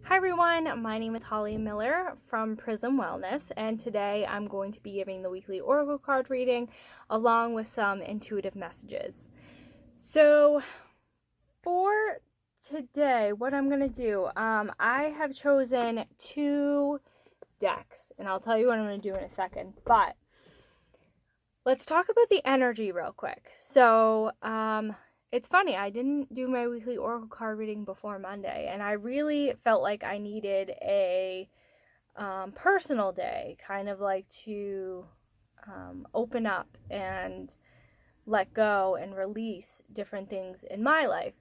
Hi everyone, my name is Holly Miller from Prism Wellness, and today I'm going to be giving the weekly oracle card reading along with some intuitive messages. So for today, what I'm going to do, I have chosen two decks, and I'll tell you what I'm going to do in a second, but let's talk about the energy real quick. So, it's funny, I didn't do my weekly oracle card reading before Monday, and I really felt like I needed a personal day, kind of like to open up and let go and release different things in my life.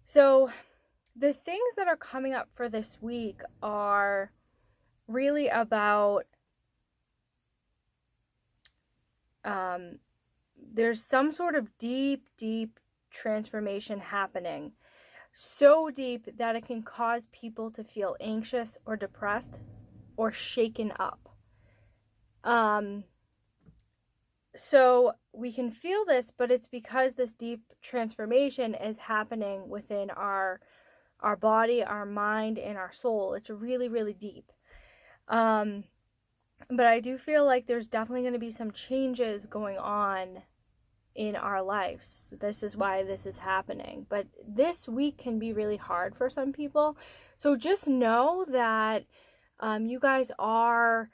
So, the things that are coming up for this week are really about there's some sort of deep transformation happening, so deep that it can cause people to feel anxious or depressed or shaken up. So we can feel this, but it's because this deep transformation is happening within our body, our mind, and our soul. It's really deep. But I do feel like there's definitely going to be some changes going on in our lives. So this is why this is happening. But this week can be really hard for some people. So just know that you guys are,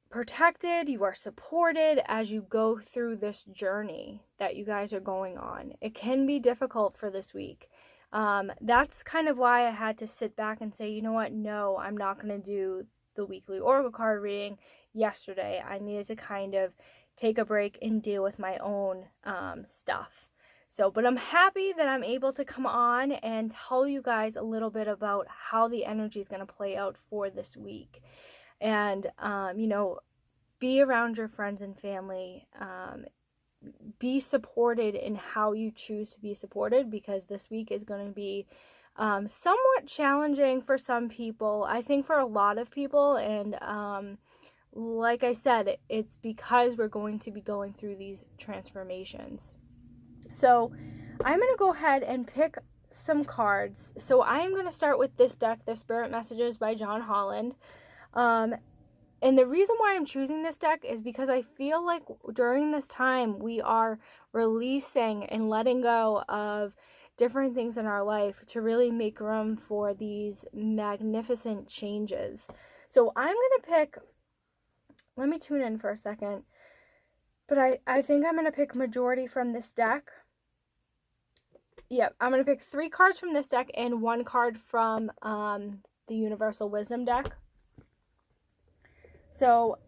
protected, you are supported as you go through this journey that you guys are going on. It can be difficult for this week. That's kind of why I had to sit back and say, you know what, no, I'm not going to do the weekly oracle card reading yesterday. I needed to kind of take a break and deal with my own stuff. But I'm happy that I'm able to come on and tell you guys a little bit about how the energy is going to play out for this week. And, be around your friends and family. Be supported in how you choose to be supported, because this week is going to be somewhat challenging for some people. I think for a lot of people, and like I said, it's because we're going to be going through these transformations. So I'm going to go ahead and pick some cards. So I'm going to start with this deck, The Spirit Messages by John Holland. And the reason why I'm choosing this deck is because I feel like during this time we are releasing and letting go of different things in our life to really make room for these magnificent changes. So I'm going to pick, let me tune in for a second, but I think I'm going to pick majority from this deck. Yep, I'm going to pick 3 cards from this deck and 1 card from the Universal Wisdom deck. So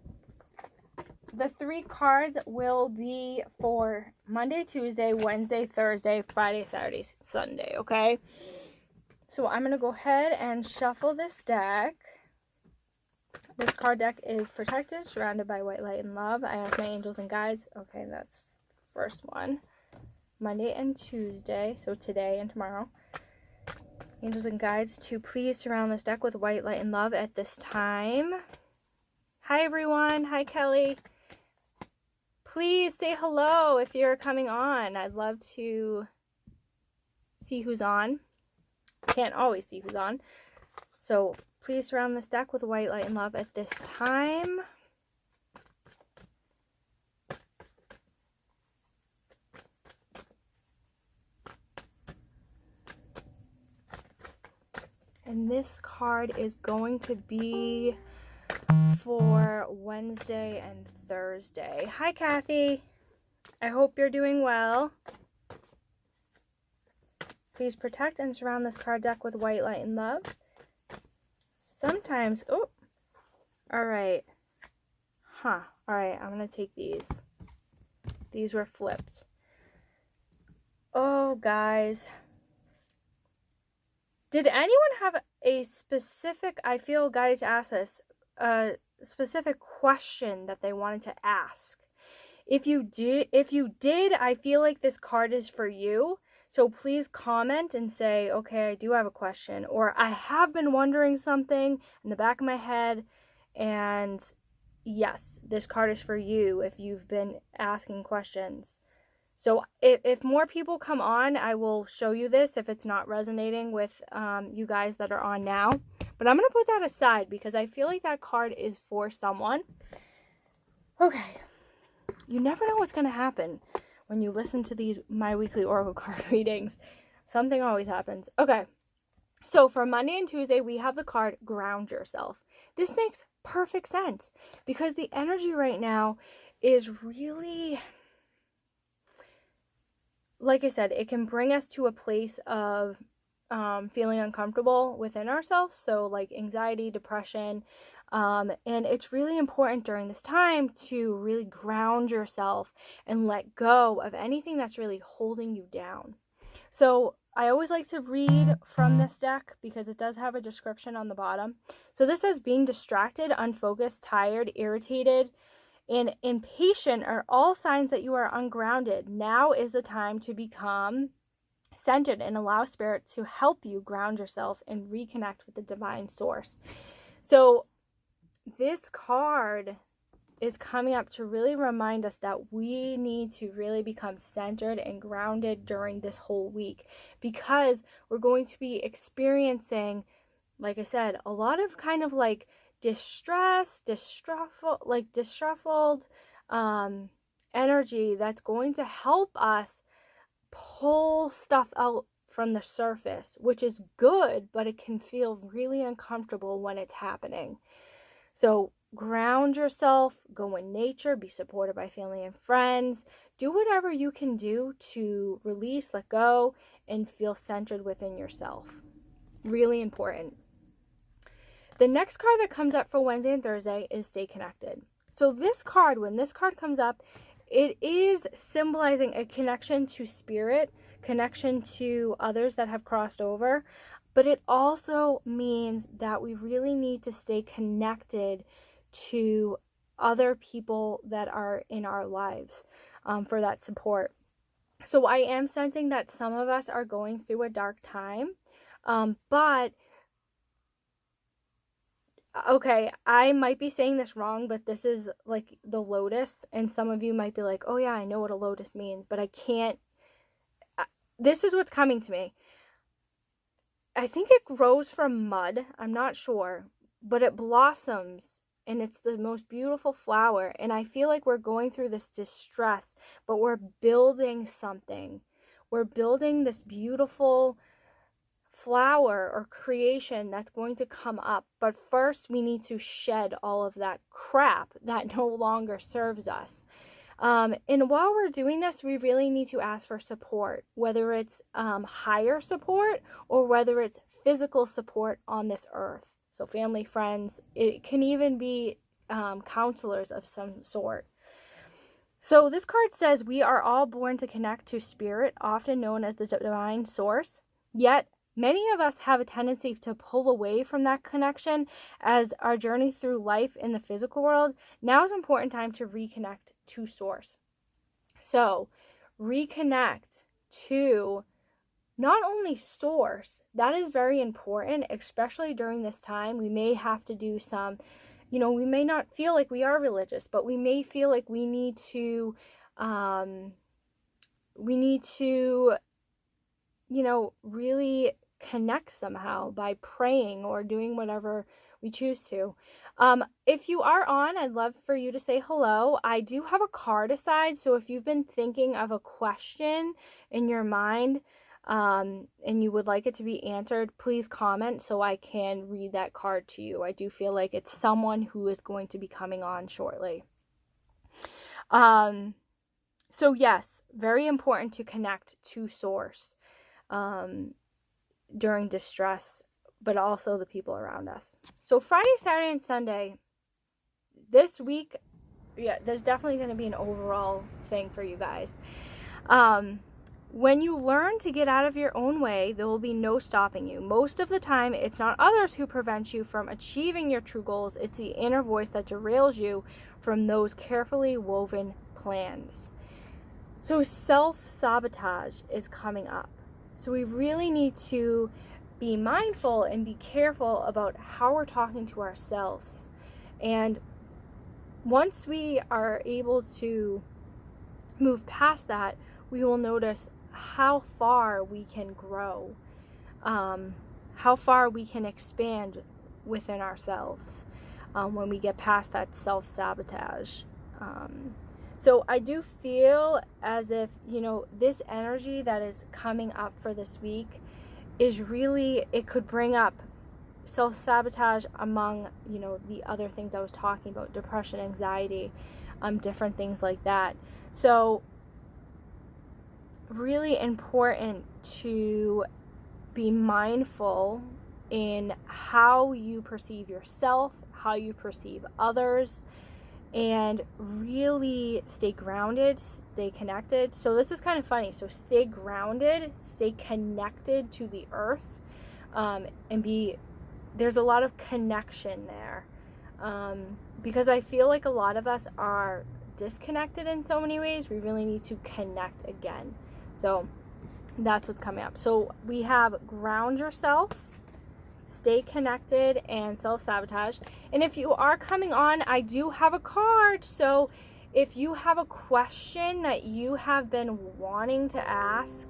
the 3 cards will be for Monday, Tuesday, Wednesday, Thursday, Friday, Saturday, Sunday, okay? So I'm going to go ahead and shuffle this deck. This card deck is protected, surrounded by white light and love. I ask my angels and guides. Okay, that's the first one. Monday and Tuesday, so today and tomorrow. Angels and guides to please surround this deck with white light and love at this time. Hi everyone. Hi Kelly. Please say hello if you're coming on. I'd love to see who's on. Can't always see who's on. So please surround this deck with white light and love at this time. And this card is going to be for Wednesday and Thursday. Hi, Kathy. I hope you're doing well. Please protect and surround this card deck with white light and love. Sometimes, oh, all right. All right, I'm going to take these. These were flipped. Oh, guys. Did anyone have a specific, I feel guys asked this, a specific question that they wanted to ask? If you did, I feel like this card is for you. So please comment and say, okay, I do have a question, or I have been wondering something in the back of my head, and yes, this card is for you if you've been asking questions. So if more people come on, I will show you this if it's not resonating with you guys that are on now. But I'm going to put that aside because I feel like that card is for someone. Okay. You never know what's going to happen when you listen to these my weekly oracle card readings. Something always happens. Okay. So for Monday and Tuesday, we have the card Ground Yourself. This makes perfect sense because the energy right now is really, like I said, it can bring us to a place of feeling uncomfortable within ourselves. So like anxiety, depression. And it's really important during this time to really ground yourself and let go of anything that's really holding you down. So I always like to read from this deck because it does have a description on the bottom. So this says being distracted, unfocused, tired, irritated, and impatient are all signs that you are ungrounded. Now is the time to become centered and allow Spirit to help you ground yourself and reconnect with the divine source. So this card is coming up to really remind us that we need to really become centered and grounded during this whole week, because we're going to be experiencing, like I said, a lot of kind of like disruffled energy that's going to help us pull stuff out from the surface, which is good, but it can feel really uncomfortable when it's happening. So ground yourself, go in nature, be supported by family and friends. Do whatever you can do to release, let go, and feel centered within yourself. Really important. The next card that comes up for Wednesday and Thursday is Stay Connected. So this card, when this card comes up, it is symbolizing a connection to spirit, connection to others that have crossed over. But it also means that we really need to stay connected to other people that are in our lives for that support. So I am sensing that some of us are going through a dark time. But, okay, I might be saying this wrong, but this is like the lotus. And some of you might be like, oh yeah, I know what a lotus means, but I can't. This is what's coming to me. I think it grows from mud. I'm not sure, but it blossoms and it's the most beautiful flower. And I feel like we're going through this distress, but we're building something. We're building this beautiful flower or creation that's going to come up. But first we need to shed all of that crap that no longer serves us. And while we're doing this, we really need to ask for support, whether it's higher support or whether it's physical support on this earth. So family, friends, it can even be counselors of some sort. So this card says we are all born to connect to spirit, often known as the divine source. Yet many of us have a tendency to pull away from that connection as our journey through life in the physical world. Now is an important time to reconnect to source. So reconnect to not only source, that is very important, especially during this time. We may have to do some, we may not feel like we are religious, but we may feel like we need to really connect somehow by praying or doing whatever we choose to. If you are on, I'd love for you to say hello. I do have a card aside, so if you've been thinking of a question in your mind and you would like it to be answered, please comment so I can read that card to you. I do feel like it's someone who is going to be coming on shortly. So yes, very important to connect to source during distress, but also the people around us. So Friday, Saturday, and Sunday, this week, there's definitely going to be an overall thing for you guys. When you learn to get out of your own way, there will be no stopping you. Most of the time, it's not others who prevent you from achieving your true goals. It's the inner voice that derails you from those carefully woven plans. So self-sabotage is coming up. So we really need to be mindful and be careful about how we're talking to ourselves. And once we are able to move past that, we will notice how far we can grow, how far we can expand within ourselves when we get past that self-sabotage. So I do feel as if, you know, this energy that is coming up for this week is really, it could bring up self-sabotage among, you know, the other things I was talking about, depression, anxiety, different things like that. So really important to be mindful in how you perceive yourself, how you perceive others, and really stay grounded, stay connected. So this is kind of funny. So stay grounded, stay connected to the earth, and there's a lot of connection there, because I feel like a lot of us are disconnected in so many ways. We really need to connect again. So that's what's coming up. So we have ground yourself, stay connected, and self-sabotage. And if you are coming on, I do have a card. So if you have a question that you have been wanting to ask,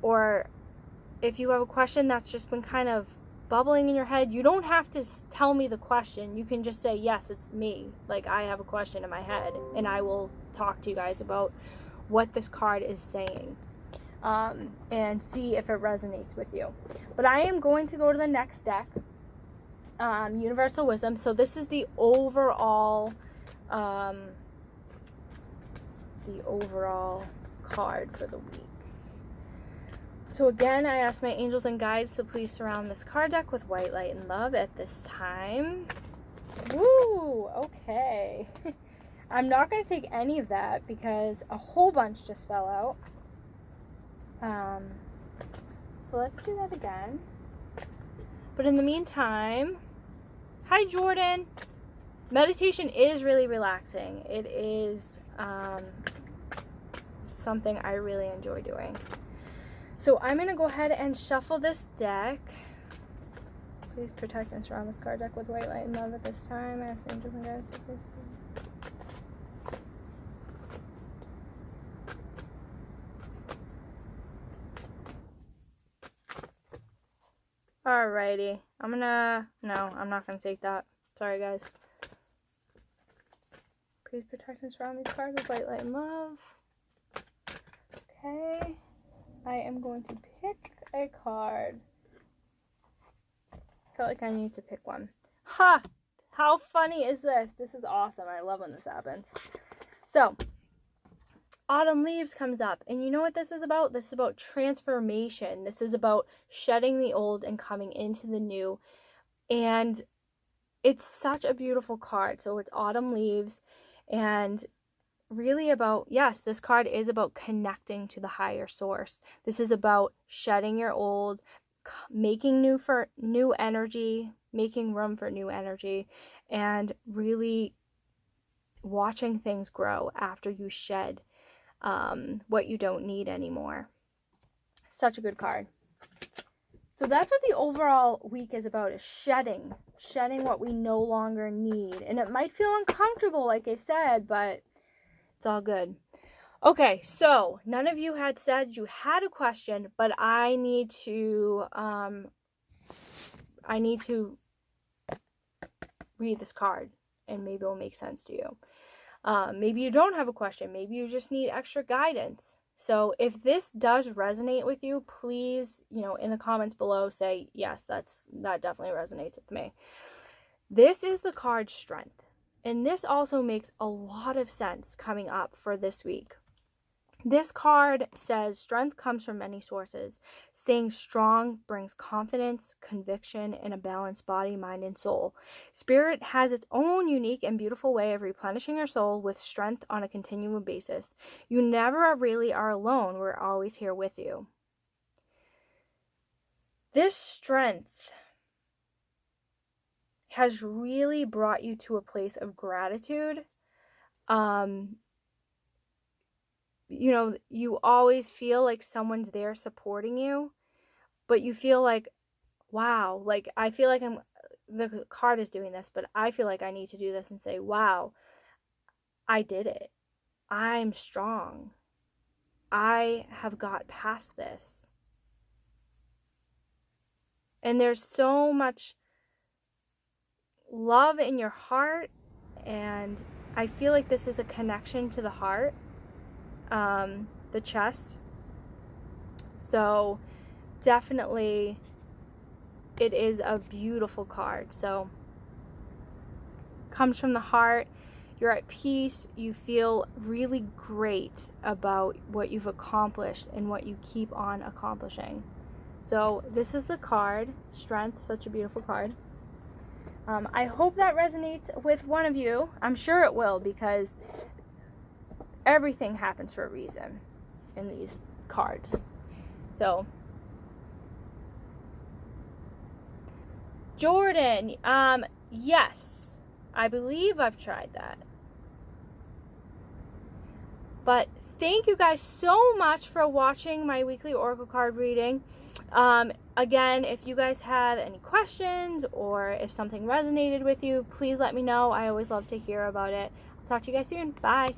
or if you have a question that's just been kind of bubbling in your head, you don't have to tell me the question. You can just say, yes, it's me. Like, I have a question in my head, and I will talk to you guys about what this card is saying, and see if it resonates with you. But I am going to go to the next deck, Universal Wisdom. So this is the overall card for the week. So again, I ask my angels and guides to please surround this card deck with white light and love at this time. Woo! Okay. I'm not going to take any of that because a whole bunch just fell out. So let's do that again. But in the meantime, hi Jordan. Meditation is really relaxing. It is something I really enjoy doing. So I'm going to go ahead and shuffle this deck. Please protect and surround this card deck with white light and love at this time. I ask angels and guides to please. Alrighty. No, I'm not gonna take that. Sorry, guys. Please protect and surround these cards with white light and love. Okay. I am going to pick a card. I felt like I need to pick one. Ha! How funny is this? This is awesome. I love when this happens. So, Autumn Leaves comes up, and you know what this is about? This is about transformation. This is about shedding the old and coming into the new, and it's such a beautiful card. So it's Autumn Leaves, and really about, yes, this card is about connecting to the higher source. This is about shedding your old, making new energy, making room for new energy, and really watching things grow after you shed what you don't need anymore. Such a good card. So that's what the overall week is about, is shedding what we no longer need. And it might feel uncomfortable, like I said, but it's all good. Okay, so none of you had said you had a question, but I need to read this card, and maybe it'll make sense to you. Maybe you don't have a question. Maybe you just need extra guidance. So if this does resonate with you, please, in the comments below, say, yes, that definitely resonates with me. This is the card Strength. And this also makes a lot of sense coming up for this week. This card says strength comes from many sources. Staying strong brings confidence, conviction, and a balanced body, mind, and soul. Spirit has its own unique and beautiful way of replenishing your soul with strength on a continual basis. You never really are alone. We're always here with you. This strength has really brought you to a place of gratitude. You always feel like someone's there supporting you, but you feel like, wow, like I feel like the card is doing this, but I feel like I need to do this and say, wow, I did it. I'm strong. I have got past this. And there's so much love in your heart, and I feel like this is a connection to the heart, the chest. So definitely it is a beautiful card. So comes from the heart. You're at peace. You feel really great about what you've accomplished and what you keep on accomplishing. So this is the card, Strength, such a beautiful card. I hope that resonates with one of you. I'm sure it will, because everything happens for a reason in these cards. So, Jordan, yes, I believe I've tried that. But thank you guys so much for watching my weekly oracle card reading. Again, if you guys have any questions or if something resonated with you, please let me know. I always love to hear about it. I'll talk to you guys soon. Bye.